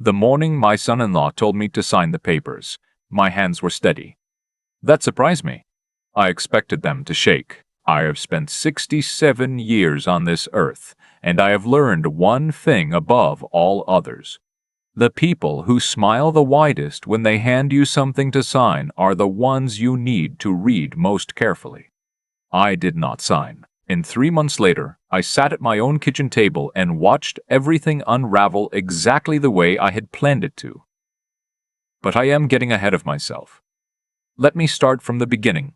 The morning my son-in-law told me to sign the papers, my hands were steady. That surprised me. I expected them to shake. I have spent 67 years on this earth, and I have learned one thing above all others. The people who smile the widest when they hand you something to sign are the ones you need to read most carefully. I did not sign. And 3 months later, I sat at my own kitchen table and watched everything unravel exactly the way I had planned it to. But I am getting ahead of myself. Let me start from the beginning,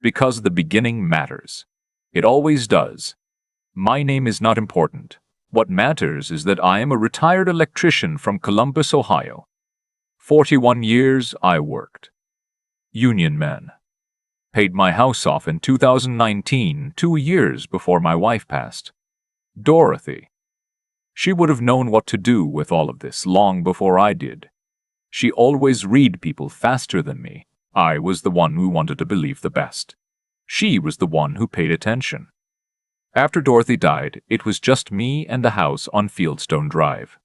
because the beginning matters. It always does. My name is not important. What matters is that I am a retired electrician from Columbus, Ohio. 41 years I worked. Union man. Paid my house off in 2019, 2 years before my wife passed. Dorothy. She would have known what to do with all of this long before I did. She always read people faster than me. I was the one who wanted to believe the best. She was the one who paid attention. After Dorothy died, it was just me and the house on Fieldstone Drive.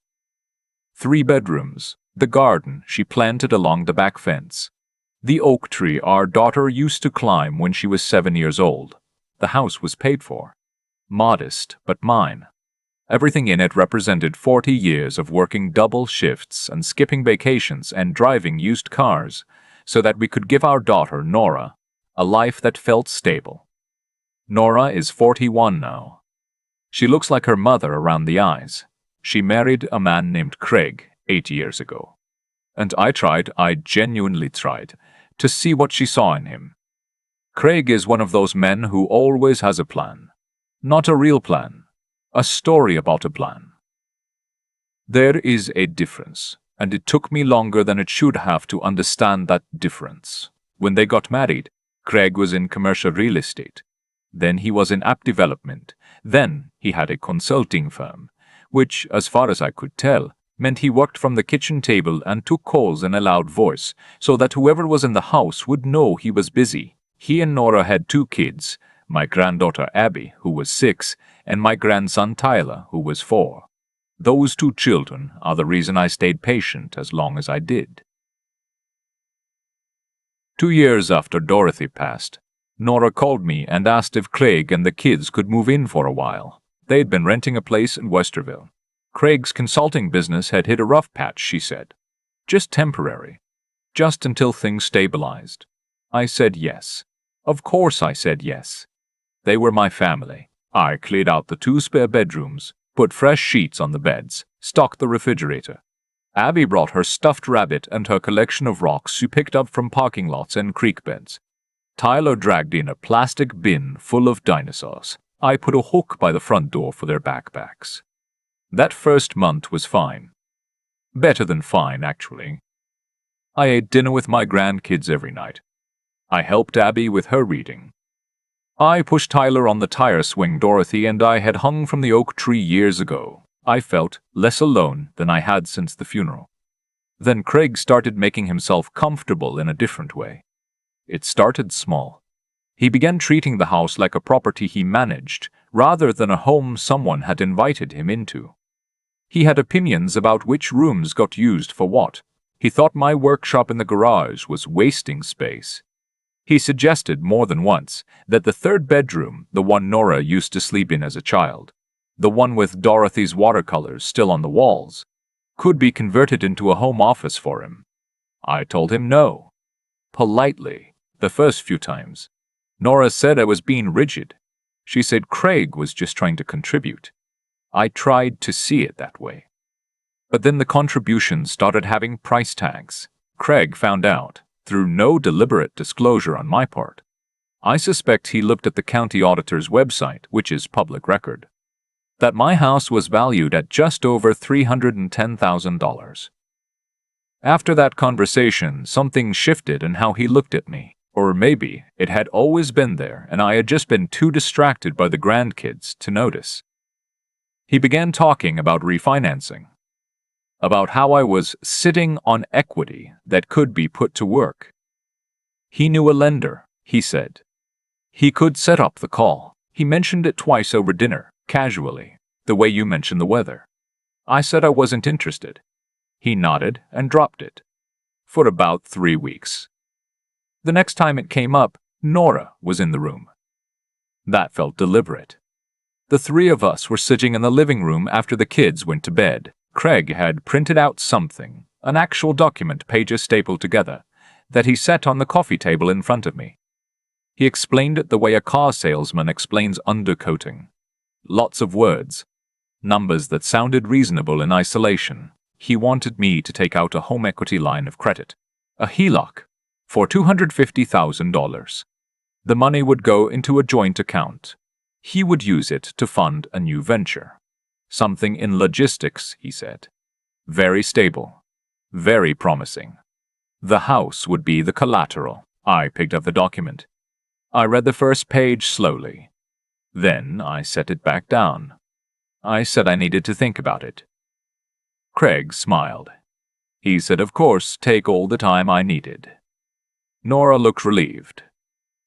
3 bedrooms, the garden she planted along the back fence. The oak tree our daughter used to climb when she was 7 years old. The house was paid for. Modest, but mine. Everything in it represented 40 years of working double shifts and skipping vacations and driving used cars so that we could give our daughter, Nora, a life that felt stable. Nora is 41 now. She looks like her mother around the eyes. She married a man named Craig 8 years ago. And I genuinely tried, to see what she saw in him. Craig is one of those men who always has a plan. Not a real plan. A story about a plan. There is a difference, and it took me longer than it should have to understand that difference. When they got married, Craig was in commercial real estate. Then he was in app development. Then he had a consulting firm, which, as far as I could tell, meant he worked from the kitchen table and took calls in a loud voice, so that whoever was in the house would know he was busy. He and Nora had 2 kids, my granddaughter Abby, who was 6, and my grandson Tyler, who was 4. Those 2 children are the reason I stayed patient as long as I did. 2 years after Dorothy passed, Nora called me and asked if Craig and the kids could move in for a while. They'd been renting a place in Westerville. Craig's consulting business had hit a rough patch, she said. Just temporary. Just until things stabilized. I said yes. Of course I said yes. They were my family. I cleared out the 2 spare bedrooms, put fresh sheets on the beds, stocked the refrigerator. Abby brought her stuffed rabbit and her collection of rocks she picked up from parking lots and creek beds. Tyler dragged in a plastic bin full of dinosaurs. I put a hook by the front door for their backpacks. That first month was fine. Better than fine, actually. I ate dinner with my grandkids every night. I helped Abby with her reading. I pushed Tyler on the tire swing Dorothy and I had hung from the oak tree years ago. I felt less alone than I had since the funeral. Then Craig started making himself comfortable in a different way. It started small. He began treating the house like a property he managed, rather than a home someone had invited him into. He had opinions about which rooms got used for what. He thought my workshop in the garage was wasting space. He suggested more than once that the 3rd bedroom, the one Nora used to sleep in as a child, the one with Dorothy's watercolors still on the walls, could be converted into a home office for him. I told him no. Politely, the first few times. Nora said I was being rigid. She said Craig was just trying to contribute. I tried to see it that way. But then the contributions started having price tags. Craig found out, through no deliberate disclosure on my part. I suspect he looked at the county auditor's website, which is public record, that my house was valued at just over $310,000. After that conversation, something shifted in how he looked at me. Or maybe it had always been there and I had just been too distracted by the grandkids to notice. He began talking about refinancing, about how I was sitting on equity that could be put to work. He knew a lender, he said. He could set up the call. He mentioned it twice over dinner, casually, the way you mentioned the weather. I said I wasn't interested. He nodded and dropped it. For about 3 weeks. The next time it came up, Nora was in the room. That felt deliberate. The three of us were sitting in the living room after the kids went to bed. Craig had printed out something, an actual document, pages stapled together, that he set on the coffee table in front of me. He explained it the way a car salesman explains undercoating. Lots of words, numbers that sounded reasonable in isolation. He wanted me to take out a home equity line of credit, a HELOC, for $250,000. The money would go into a joint account. He would use it to fund a new venture. Something in logistics, he said. Very stable. Very promising. The house would be the collateral. I picked up the document. I read the first page slowly. Then I set it back down. I said I needed to think about it. Craig smiled. He said, of course, take all the time I needed. Nora looked relieved.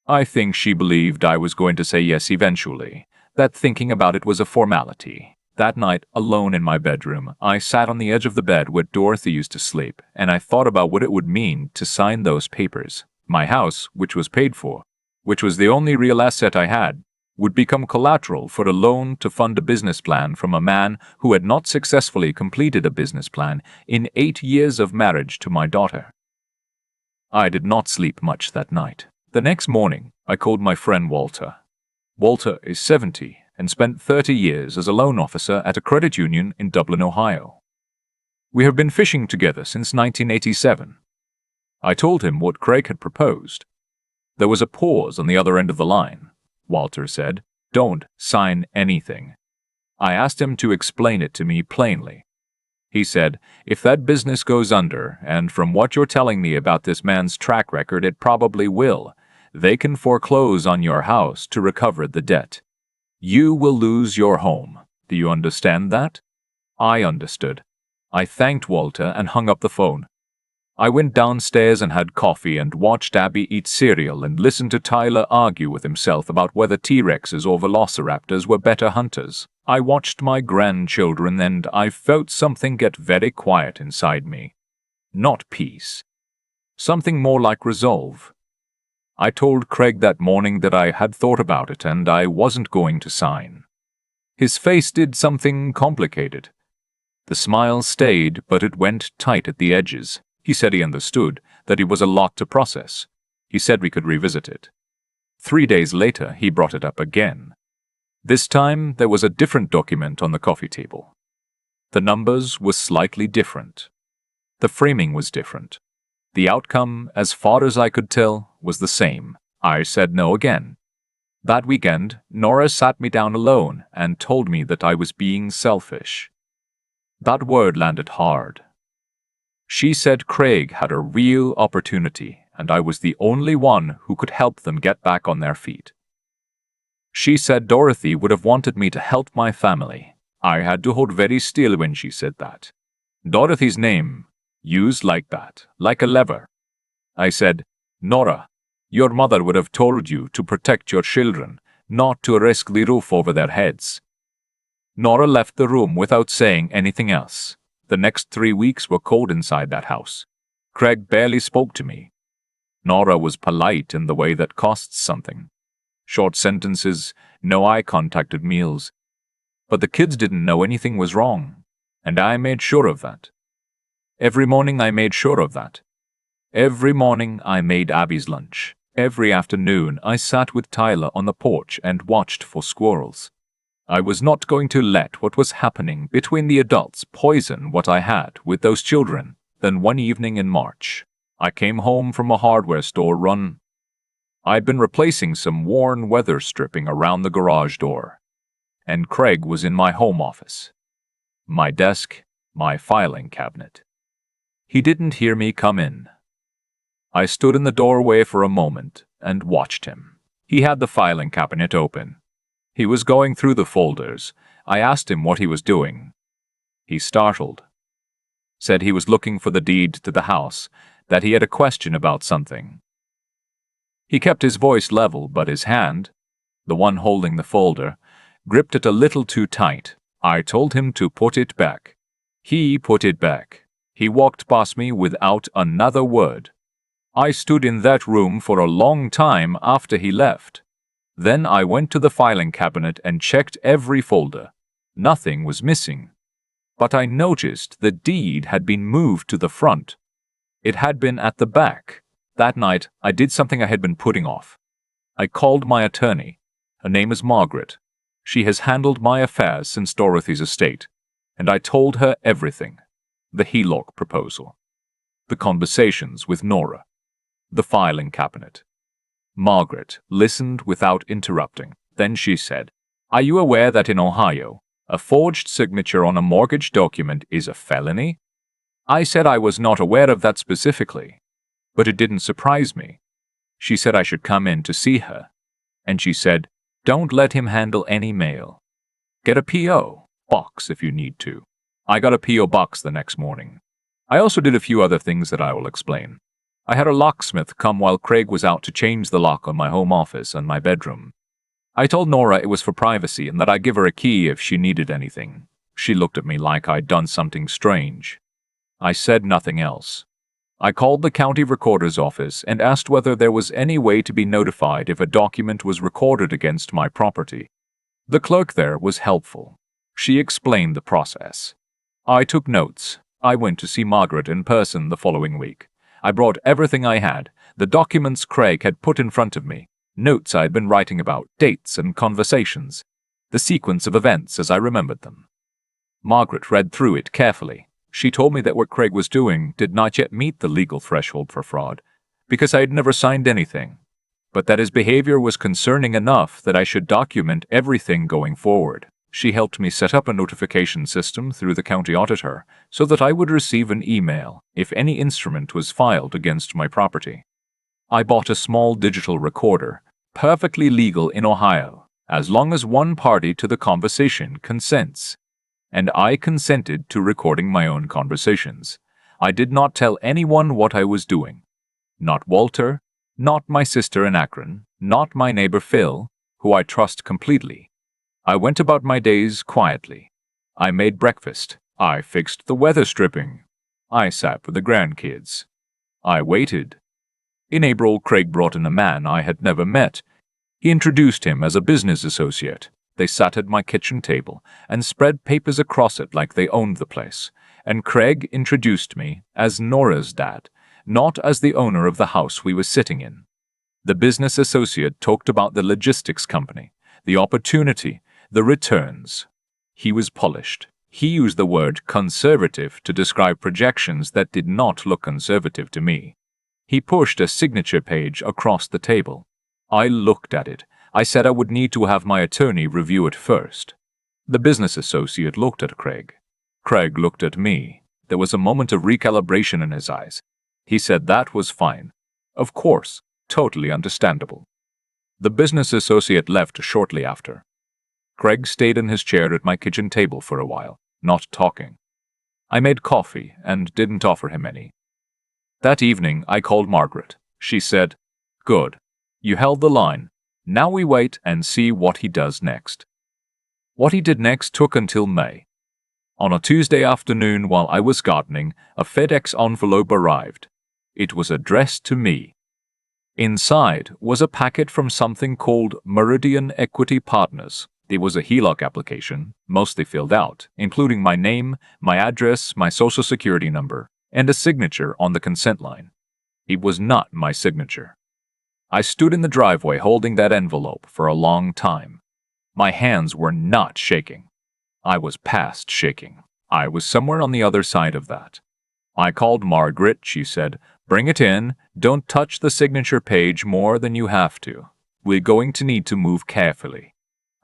I think she believed I was going to say yes eventually, that thinking about it was a formality. That night, alone in my bedroom, I sat on the edge of the bed where Dorothy used to sleep, and I thought about what it would mean to sign those papers. My house, which was paid for, which was the only real asset I had, would become collateral for a loan to fund a business plan from a man who had not successfully completed a business plan in 8 years of marriage to my daughter. I did not sleep much that night. The next morning, I called my friend Walter. Walter is 70 and spent 30 years as a loan officer at a credit union in Dublin, Ohio. We have been fishing together since 1987. I told him what Craig had proposed. There was a pause on the other end of the line. Walter said, "Don't sign anything." I asked him to explain it to me plainly. He said, "If that business goes under, and from what you're telling me about this man's track record, it probably will, they can foreclose on your house to recover the debt. You will lose your home. Do you understand that?" I understood. I thanked Walter and hung up the phone. I went downstairs and had coffee and watched Abby eat cereal and listened to Tyler argue with himself about whether T-Rexes or velociraptors were better hunters. I watched my grandchildren and I felt something get very quiet inside me. Not peace. Something more like resolve. I told Craig that morning that I had thought about it and I wasn't going to sign. His face did something complicated. The smile stayed, but it went tight at the edges. He said he understood, that it was a lot to process. He said we could revisit it. 3 days later, he brought it up again. This time, there was a different document on the coffee table. The numbers were slightly different. The framing was different. The outcome, as far as I could tell, was the same. I said no again. That weekend, Nora sat me down alone and told me that I was being selfish. That word landed hard. She said Craig had a real opportunity, and I was the only one who could help them get back on their feet. She said Dorothy would have wanted me to help my family. I had to hold very still when she said that. Dorothy's name, used like that, like a lever. I said, "Nora, your mother would have told you to protect your children, not to risk the roof over their heads." Nora left the room without saying anything else. The next 3 weeks were cold inside that house. Craig barely spoke to me. Nora was polite in the way that costs something. Short sentences, no eye contact at meals. But the kids didn't know anything was wrong, and I made sure of that. Every morning I made sure of that. Every morning I made Abby's lunch. Every afternoon I sat with Tyler on the porch and watched for squirrels. I was not going to let what was happening between the adults poison what I had with those children. Then one evening in March, I came home from a hardware store run. I'd been replacing some worn weather stripping around the garage door, and Craig was in my home office. My desk, my filing cabinet. He didn't hear me come in. I stood in the doorway for a moment and watched him. He had the filing cabinet open. He was going through the folders. I asked him what he was doing. He startled. Said he was looking for the deed to the house, that he had a question about something. He kept his voice level, but his hand, the one holding the folder, gripped it a little too tight. I told him to put it back. He put it back. He walked past me without another word. I stood in that room for a long time after he left. Then I went to the filing cabinet and checked every folder. Nothing was missing. But I noticed the deed had been moved to the front. It had been at the back. That night, I did something I had been putting off. I called my attorney. Her name is Margaret. She has handled my affairs since Dorothy's estate, and I told her everything. The HELOC proposal. The conversations with Nora. The filing cabinet. Margaret listened without interrupting. Then she said, "Are you aware that in Ohio, a forged signature on a mortgage document is a felony?" I said I was not aware of that specifically, but it didn't surprise me. She said I should come in to see her, and she said, "Don't let him handle any mail. Get a P.O. box if you need to." I got a P.O. box the next morning. I also did a few other things that I will explain. I had a locksmith come while Craig was out to change the lock on my home office and my bedroom. I told Nora it was for privacy and that I'd give her a key if she needed anything. She looked at me like I'd done something strange. I said nothing else. I called the county recorder's office and asked whether there was any way to be notified if a document was recorded against my property. The clerk there was helpful. She explained the process. I took notes. I went to see Margaret in person the following week. I brought everything I had, the documents Craig had put in front of me, notes I had been writing about, dates and conversations, the sequence of events as I remembered them. Margaret read through it carefully. She told me that what Craig was doing did not yet meet the legal threshold for fraud, because I had never signed anything, but that his behavior was concerning enough that I should document everything going forward. She helped me set up a notification system through the county auditor so that I would receive an email if any instrument was filed against my property. I bought a small digital recorder, perfectly legal in Ohio, as long as one party to the conversation consents. And I consented to recording my own conversations. I did not tell anyone what I was doing. Not Walter, not my sister in Akron, not my neighbor Phil, who I trust completely. I went about my days quietly. I made breakfast. I fixed the weather stripping. I sat with the grandkids. I waited. In April, Craig brought in a man I had never met. He introduced him as a business associate. They sat at my kitchen table and spread papers across it like they owned the place, and Craig introduced me as Nora's dad, not as the owner of the house we were sitting in. The business associate talked about the logistics company, the opportunity, the returns. He was polished. He used the word conservative to describe projections that did not look conservative to me. He pushed a signature page across the table. I looked at it. I said I would need to have my attorney review it first. The business associate looked at Craig. Craig looked at me. There was a moment of recalibration in his eyes. He said that was fine. Of course, totally understandable. The business associate left shortly after. Craig stayed in his chair at my kitchen table for a while, not talking. I made coffee and didn't offer him any. That evening, I called Margaret. She said, "Good. You held the line. Now we wait and see what he does next." What he did next took until May. On a Tuesday afternoon while I was gardening, a FedEx envelope arrived. It was addressed to me. Inside was a packet from something called Meridian Equity Partners. It was a HELOC application, mostly filled out, including my name, my address, my social security number, and a signature on the consent line. It was not my signature. I stood in the driveway holding that envelope for a long time. My hands were not shaking. I was past shaking. I was somewhere on the other side of that. I called Margaret. She said, "Bring it in. Don't touch the signature page more than you have to. We're going to need to move carefully."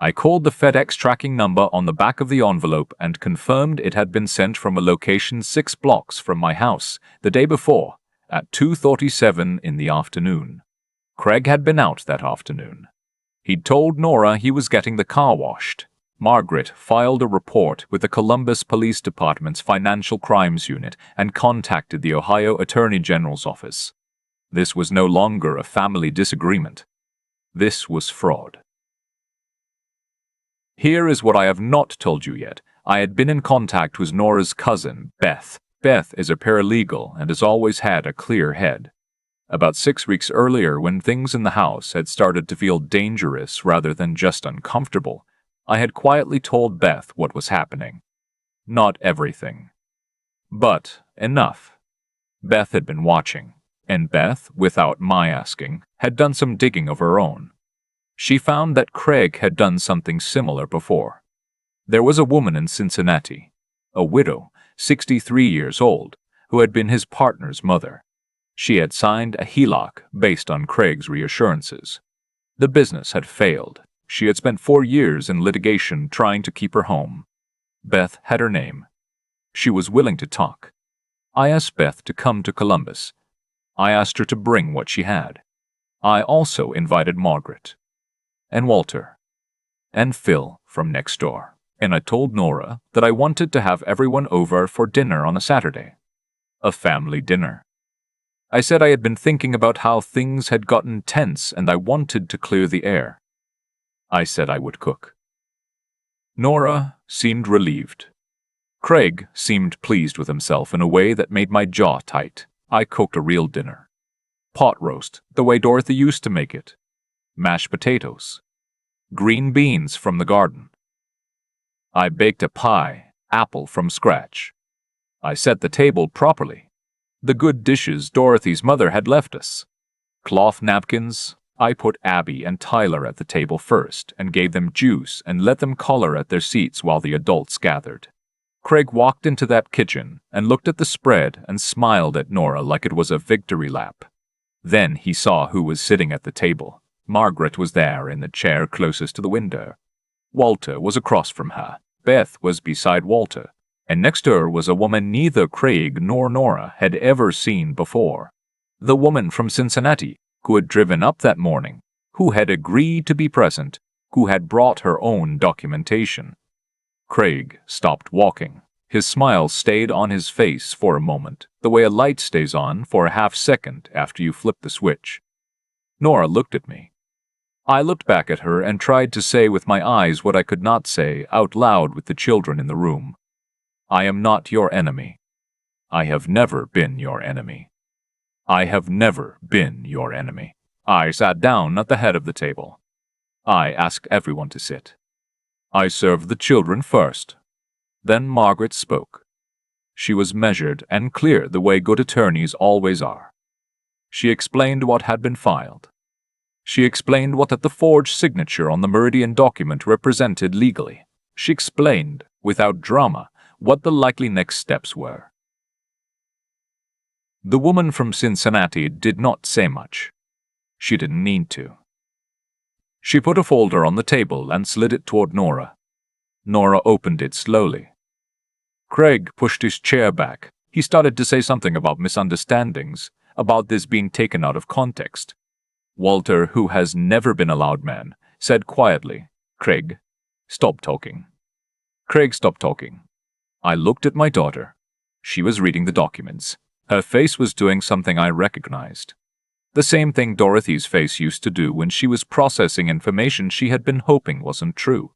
I called the FedEx tracking number on the back of the envelope and confirmed it had been sent from a location 6 blocks from my house the day before at 2:37 in the afternoon. Craig had been out that afternoon. He'd told Nora he was getting the car washed. Margaret filed a report with the Columbus Police Department's Financial Crimes Unit and contacted the Ohio Attorney General's office. This was no longer a family disagreement. This was fraud. Here is what I have not told you yet. I had been in contact with Nora's cousin, Beth. Beth is a paralegal and has always had a clear head. About 6 weeks earlier, when things in the house had started to feel dangerous rather than just uncomfortable, I had quietly told Beth what was happening. Not everything, but enough. Beth had been watching, and Beth, without my asking, had done some digging of her own. She found that Craig had done something similar before. There was a woman in Cincinnati, a widow, 63 years old, who had been his partner's mother. She had signed a HELOC based on Craig's reassurances. The business had failed. She had spent 4 years in litigation trying to keep her home. Beth had her name. She was willing to talk. I asked Beth to come to Columbus. I asked her to bring what she had. I also invited Margaret, and Walter, and Phil from next door, and I told Nora that I wanted to have everyone over for dinner on a Saturday. A family dinner. I said I had been thinking about how things had gotten tense and I wanted to clear the air. I said I would cook. Nora seemed relieved. Craig seemed pleased with himself in a way that made my jaw tight. I cooked a real dinner. Pot roast, the way Dorothy used to make it. Mashed potatoes. Green beans from the garden. I baked a pie, apple from scratch. I set the table properly. The good dishes Dorothy's mother had left us. Cloth napkins. I put Abby and Tyler at the table first and gave them juice and let them color at their seats while the adults gathered. Craig walked into that kitchen and looked at the spread and smiled at Nora like it was a victory lap. Then he saw who was sitting at the table. Margaret was there in the chair closest to the window. Walter was across from her. Beth was beside Walter. And next to her was a woman neither Craig nor Nora had ever seen before. The woman from Cincinnati, who had driven up that morning, who had agreed to be present, who had brought her own documentation. Craig stopped walking. His smile stayed on his face for a moment, the way a light stays on for a half-second after you flip the switch. Nora looked at me. I looked back at her and tried to say with my eyes what I could not say out loud with the children in the room. I am not your enemy. I have never been your enemy. I have never been your enemy. I sat down at the head of the table. I asked everyone to sit. I served the children first. Then Margaret spoke. She was measured and clear the way good attorneys always are. She explained what had been filed. She explained what the forged signature on the Meridian document represented legally. She explained, without drama, what the likely next steps were. The woman from Cincinnati did not say much. She didn't need to. She put a folder on the table and slid it toward Nora. Nora opened it slowly. Craig pushed his chair back. He started to say something about misunderstandings, about this being taken out of context. Walter, who has never been a loud man, said quietly, "Craig, stop talking." Craig stopped talking. I looked at my daughter. She was reading the documents. Her face was doing something I recognized. The same thing Dorothy's face used to do when she was processing information she had been hoping wasn't true.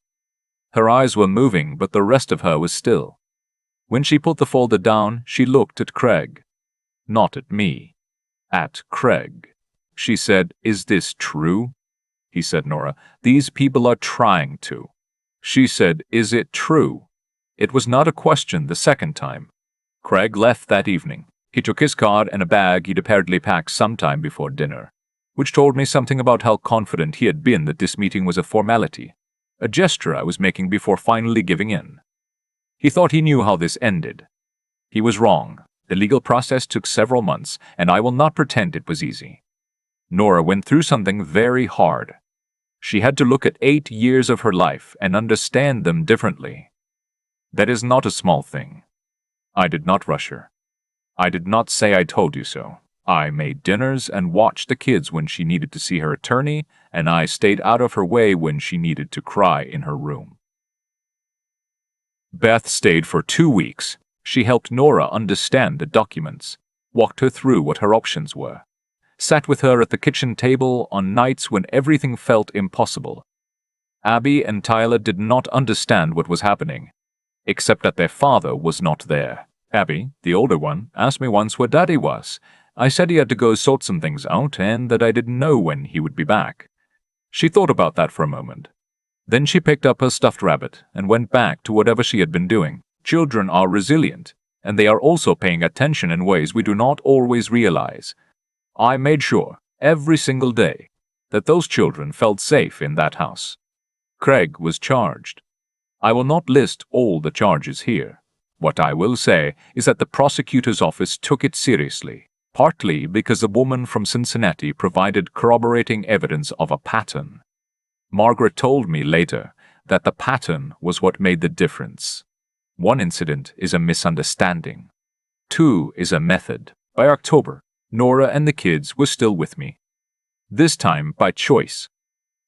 Her eyes were moving, but the rest of her was still. When she put the folder down, she looked at Craig. Not at me. At Craig. She said, "Is this true?" He said, "Nora, these people are trying to." She said, "Is it true?" It was not a question the second time. Craig left that evening. He took his card and a bag he'd apparently packed sometime before dinner, which told me something about how confident he had been that this meeting was a formality, a gesture I was making before finally giving in. He thought he knew how this ended. He was wrong. The legal process took several months, and I will not pretend it was easy. Nora went through something very hard. She had to look at 8 years of her life and understand them differently. That is not a small thing. I did not rush her. I did not say I told you so. I made dinners and watched the kids when she needed to see her attorney, and I stayed out of her way when she needed to cry in her room. Beth stayed for 2 weeks. She helped Nora understand the documents, walked her through what her options were, sat with her at the kitchen table on nights when everything felt impossible. Abby and Tyler did not understand what was happening, except that their father was not there, Abby, the older one, asked me once where Daddy was. I said he had to go sort some things out and that I didn't know when he would be back. She thought about that for a moment. Then she picked up her stuffed rabbit and went back to whatever she had been doing. Children are resilient, and they are also paying attention in ways we do not always realize. I made sure, every single day, that those children felt safe in that house. Craig was charged. I will not list all the charges here. What I will say is that the prosecutor's office took it seriously, partly because a woman from Cincinnati provided corroborating evidence of a pattern. Margaret told me later that the pattern was what made the difference. One incident is a misunderstanding. Two is a method. By October, Nora and the kids were still with me. This time by choice.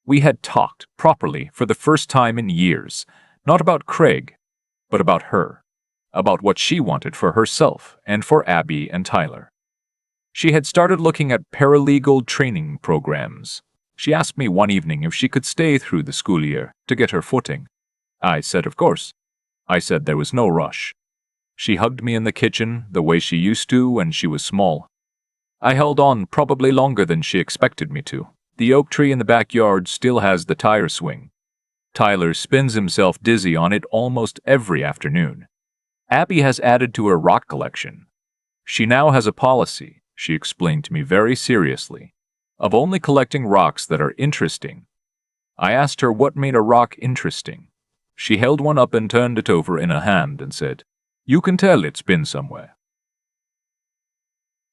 We had talked properly for the first time in years, not about Craig, but about her, about what she wanted for herself and for Abby and Tyler. She had started looking at paralegal training programs. She asked me one evening if she could stay through the school year to get her footing. I said of course. I said there was no rush. She hugged me in the kitchen the way she used to when she was small. I held on probably longer than she expected me to. The oak tree in the backyard still has the tire swing. Tyler spins himself dizzy on it almost every afternoon. Abby has added to her rock collection. She now has a policy, she explained to me very seriously, of only collecting rocks that are interesting. I asked her what made a rock interesting. She held one up and turned it over in her hand and said, "You can tell it's been somewhere."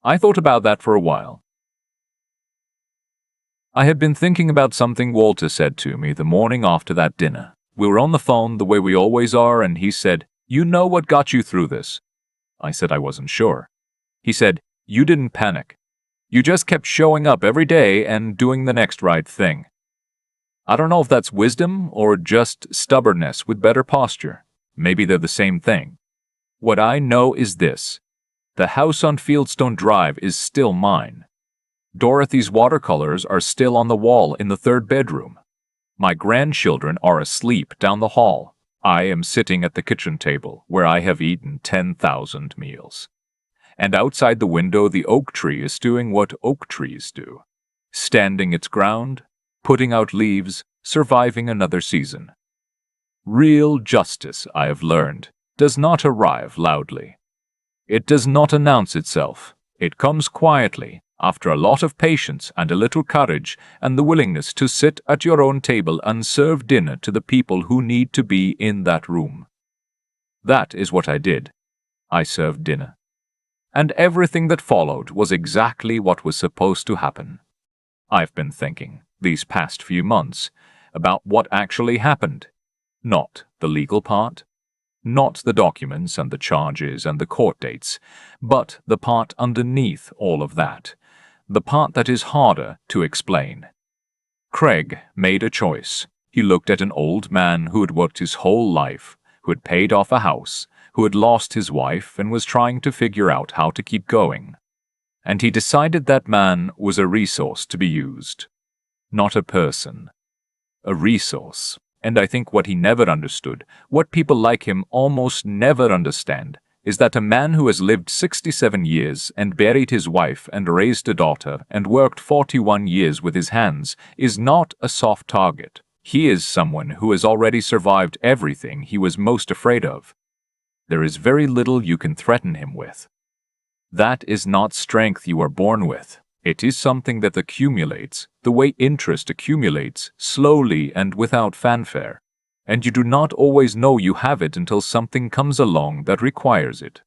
I thought about that for a while. I had been thinking about something Walter said to me the morning after that dinner. We were on the phone the way we always are, and he said, "You know what got you through this?" I said I wasn't sure. He said, "You didn't panic. You just kept showing up every day and doing the next right thing." I don't know if that's wisdom or just stubbornness with better posture. Maybe they're the same thing. What I know is this. The house on Fieldstone Drive is still mine. Dorothy's watercolors are still on the wall in the third bedroom. My grandchildren are asleep down the hall. I am sitting at the kitchen table where I have eaten 10,000 meals. And outside the window the oak tree is doing what oak trees do. Standing its ground, putting out leaves, surviving another season. Real justice, I have learned, does not arrive loudly. It does not announce itself. It comes quietly, after a lot of patience and a little courage and the willingness to sit at your own table and serve dinner to the people who need to be in that room. That is what I did. I served dinner. And everything that followed was exactly what was supposed to happen. I've been thinking, these past few months, about what actually happened. Not the legal part, not the documents and the charges and the court dates, but the part underneath all of that, the part that is harder to explain. Craig made a choice. He looked at an old man who had worked his whole life, who had paid off a house, who had lost his wife and was trying to figure out how to keep going. And he decided that man was a resource to be used. Not a person. A resource. And I think what he never understood, what people like him almost never understand, is that a man who has lived 67 years and buried his wife and raised a daughter and worked 41 years with his hands is not a soft target. He is someone who has already survived everything he was most afraid of. There is very little you can threaten him with. That is not strength you are born with. It is something that accumulates, the way interest accumulates, slowly and without fanfare. And you do not always know you have it until something comes along that requires it.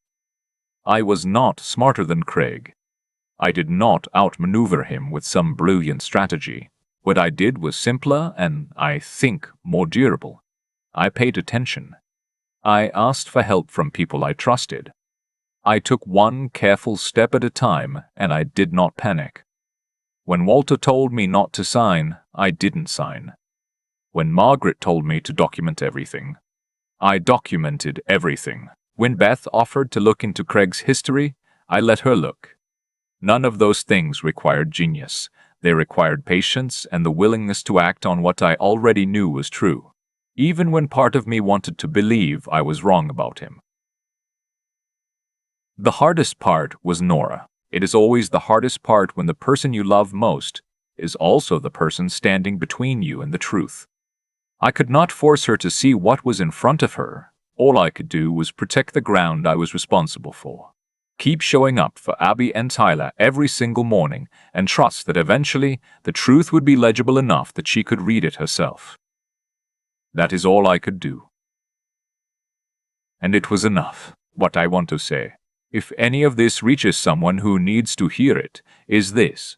I was not smarter than Craig. I did not outmaneuver him with some brilliant strategy. What I did was simpler and, I think, more durable. I paid attention. I asked for help from people I trusted. I took one careful step at a time, and I did not panic. When Walter told me not to sign, I didn't sign. When Margaret told me to document everything, I documented everything. When Beth offered to look into Craig's history, I let her look. None of those things required genius. They required patience and the willingness to act on what I already knew was true, even when part of me wanted to believe I was wrong about him. The hardest part was Nora. It is always the hardest part when the person you love most is also the person standing between you and the truth. I could not force her to see what was in front of her. All I could do was protect the ground I was responsible for. Keep showing up for Abby and Tyler every single morning and trust that eventually the truth would be legible enough that she could read it herself. That is all I could do. And it was enough. What I want to say, if any of this reaches someone who needs to hear it, is this.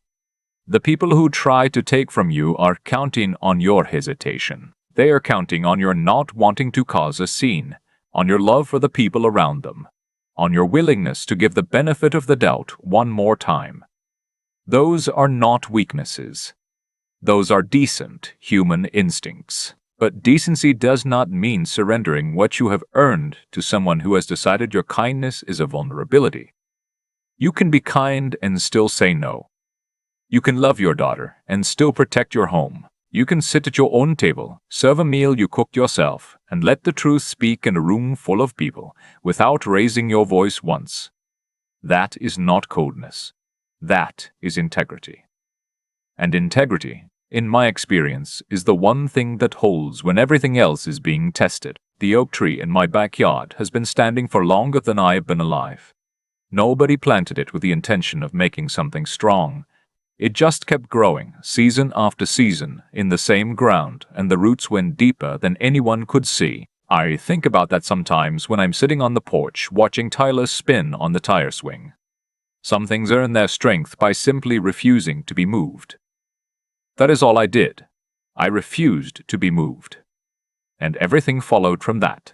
The people who try to take from you are counting on your hesitation. They are counting on your not wanting to cause a scene, on your love for the people around them, on your willingness to give the benefit of the doubt one more time. Those are not weaknesses. Those are decent human instincts. But decency does not mean surrendering what you have earned to someone who has decided your kindness is a vulnerability. You can be kind and still say no. You can love your daughter and still protect your home. You can sit at your own table, serve a meal you cooked yourself, and let the truth speak in a room full of people without raising your voice once. That is not coldness. That is integrity. And integrity, in my experience, is the one thing that holds when everything else is being tested. The oak tree in my backyard has been standing for longer than I have been alive. Nobody planted it with the intention of making something strong. It just kept growing, season after season, in the same ground, and the roots went deeper than anyone could see. I think about that sometimes when I'm sitting on the porch watching Tyler spin on the tire swing. Some things earn their strength by simply refusing to be moved. That is all I did. I refused to be moved. And everything followed from that.